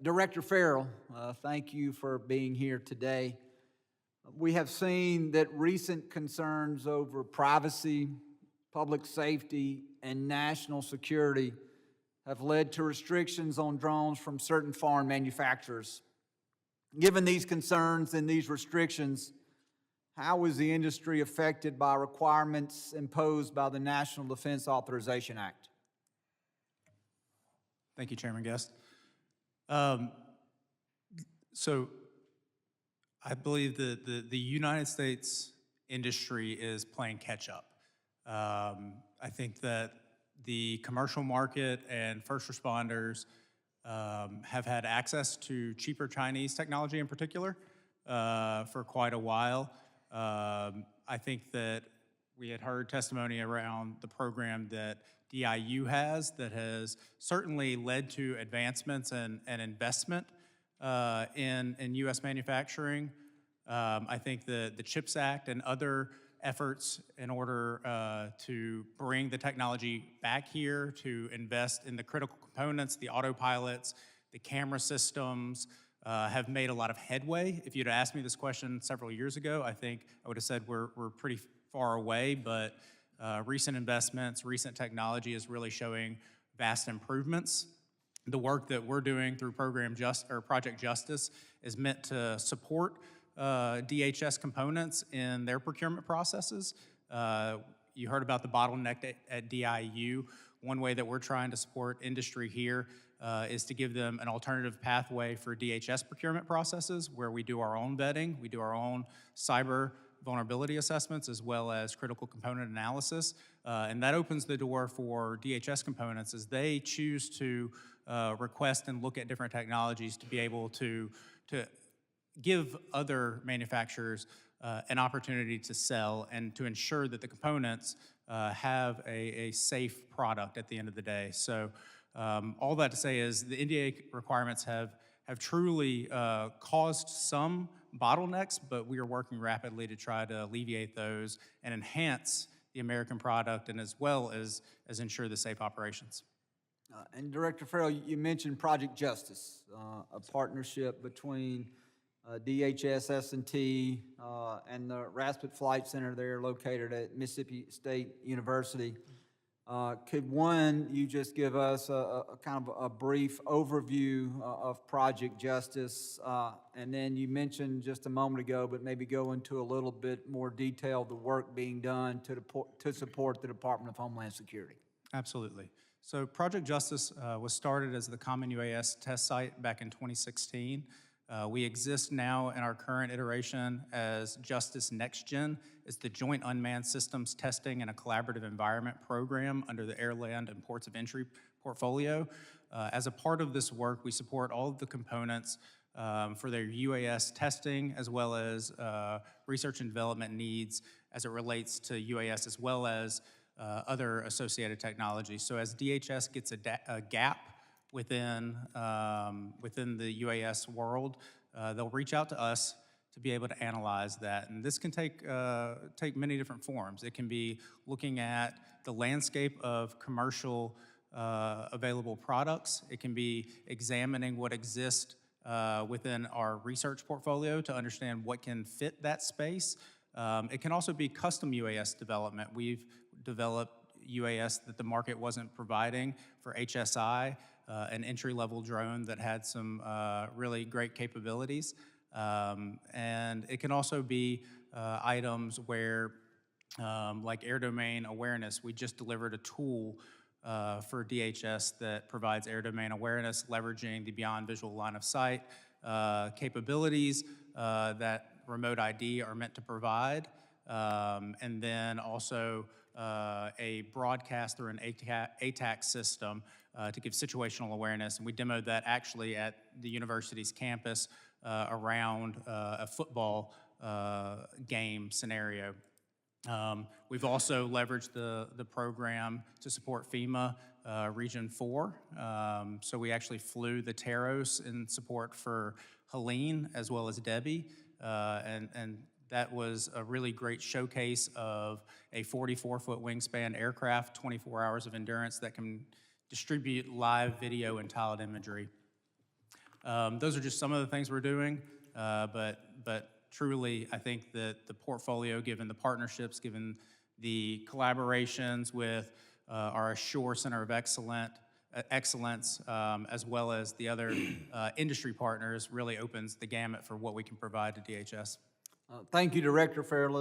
Director Farrell, thank you for being here today. We have seen that recent concerns over privacy, public safety, and national security have led to restrictions on drones from certain foreign manufacturers. Given these concerns and these restrictions, how is the industry affected by requirements imposed by the National Defense Authorization Act? Thank you, Chairman Guest. So I believe that the United States industry is playing catch up. I think that the commercial market and first responders have had access to cheaper Chinese technology in particular for quite a while. I think that we had heard testimony around the program that DIU has that has certainly led to advancements and investment in U.S. manufacturing. I think the CHIPS Act and other efforts in order to bring the technology back here, to invest in the critical components, the autopilots, the camera systems, have made a lot of headway. If you'd asked me this question several years ago, I think I would have said we're pretty far away, but recent investments, recent technology is really showing vast improvements. The work that we're doing through Project Justice is meant to support DHS components in their procurement processes. You heard about the bottleneck at DIU. One way that we're trying to support industry here is to give them an alternative pathway for DHS procurement processes where we do our own vetting, we do our own cyber vulnerability assessments as well as critical component analysis. And that opens the door for DHS components as they choose to request and look at different technologies to be able to give other manufacturers an opportunity to sell and to ensure that the components have a safe product at the end of the day. So all that to say is the NDA requirements have truly caused some bottlenecks, but we are working rapidly to try to alleviate those and enhance the American product and as well as ensure the safe operations. And Director Farrell, you mentioned Project Justice, a partnership between DHS, S&T, and the Raspet Flight Center there located at Mississippi State University. Could you just give us a kind of a brief overview of Project Justice? And then you mentioned just a moment ago, but maybe go into a little bit more detail, the work being done to support the Department of Homeland Security. Absolutely. So Project Justice was started as the Common UAS test site back in 2016. We exist now in our current iteration as Justice Next Gen. It's the Joint Unmanned Systems Testing and a Collaborative Environment program under the Air, Land, and Ports of Entry portfolio. As a part of this work, we support all of the components for their UAS testing as well as research and development needs as it relates to UAS as well as other associated technologies. So as DHS gets a gap within the UAS world, they'll reach out to us to be able to analyze that. And this can take many different forms. It can be looking at the landscape of commercial available products. It can be examining what exists within our research portfolio to understand what can fit that space. It can also be custom UAS development. We've developed UAS that the market wasn't providing for HSI, an entry-level drone that had some really great capabilities. And it can also be items where, like air domain awareness, we just delivered a tool for DHS that provides air domain awareness, leveraging the beyond visual line of sight capabilities that remote ID are meant to provide. And then also a broadcast through an ATAC system to give situational awareness. And we demoed that actually at the university's campus around a football game scenario. We've also leveraged the program to support FEMA Region 4. So we actually flew the Taros in support for Helene as well as Debbie. And that was a really great showcase of a 44-foot wingspan aircraft, 24 hours of endurance that can distribute live video and tiled imagery. Those are just some of the things we're doing, but truly, I think that the portfolio, given the partnerships, given the collaborations with our Assure Center of Excellence, as well as the other industry partners, really opens the gamut for what we can provide to DHS. Thank you, Director Farrell.